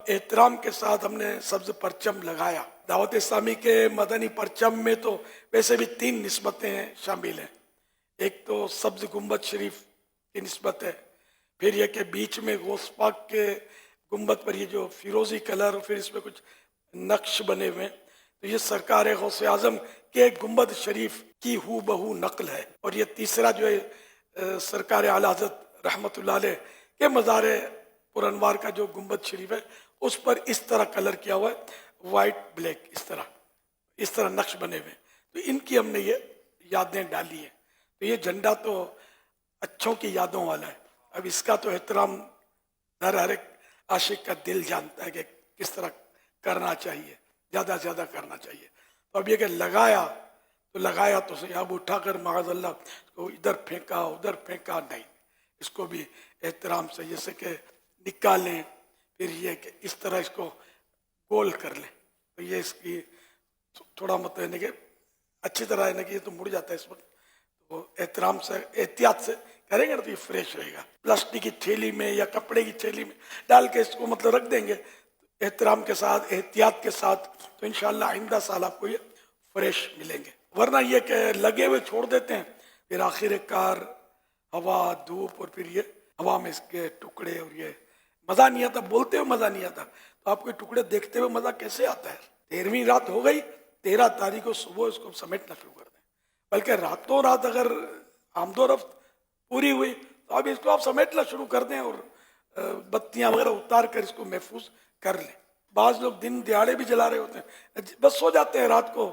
एहतराम के साथ हमने सब्ज परचम लगाया। दावत इस्लामी के मदनी परचम में तो वैसे भी 3 निस्बतें शामिल हैं। एक तो सब्ज गुम्बद शरीफ की निस्बत है, फिर यह कि बीच में गौस पाक के गुम्बद पर ये जो फिरोजी कलर और फिर इसमें कुछ नक्श बने हुए हैं, तो ये सरकार गौस आजम के गुम्बद शरीफ की हू बहू नकल है। और ये तीसरा जो है सरकार आला हज़रत रहमतुल्लाह अलैह के मज़ार पुरनवार का जो गुम्बद शरीफ है उस पर इस तरह कलर किया हुआ है, वाइट ब्लैक, इस तरह नक्श बने हुए हैं। तो इनकी हमने ये यादें डाली हैं। तो ये झंडा तो अच्छों की यादों वाला है। अब इसका तो एहतराम हर एक आशिक का दिल जानता है कि किस तरह करना चाहिए, ज़्यादा से ज़्यादा करना चाहिए। तो अब ये कि लगाया तो सही, अब उठाकर माज़अल्लाह को इधर फेंका उधर फेंका, नहीं, इसको भी एहतराम से जैसे कि निकालें, फिर ये कि इस तरह इसको गोल कर लें। तो ये इसकी थोड़ा मतलब है कि अच्छी तरह है ना कि ये तो मुड़ जाता है इस वक्त, तो एहतराम से एहतियात से करेंगे ना तो ये फ्रेश रहेगा। प्लास्टिक की थैली में या कपड़े की थैली में डाल के इसको मतलब रख देंगे एहतराम के साथ, एहतियात के साथ, तो इंशाअल्लाह आइंदा साल आपको ये फ्रेश मिलेंगे। वरना ये कि लगे हुए छोड़ देते हैं, फिर आखिरकार हवा धूप और फिर ये हवा में इसके टुकड़े, और ये मज़ा नहीं आता, बोलते हुए मज़ा नहीं आता। तो आपके टुकड़े देखते हुए मज़ा कैसे आता है? 13वीं रात हो गई, 13 तारीख को सुबह इसको समेटना शुरू कर दें। बल्कि रातों रात अगर आमदोरफ्त पूरी हुई तो अब इसको आप समेटना शुरू कर दें और बत्तियां वगैरह उतार कर इसको महफूज कर लें। बाज़ लोग दिन दिहाड़े भी जला रहे होते हैं, बस सो जाते हैं रात को,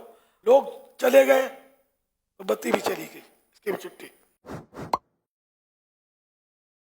लोग चले गए तो बत्ती भी चली गई, इसकी भी छुट्टी।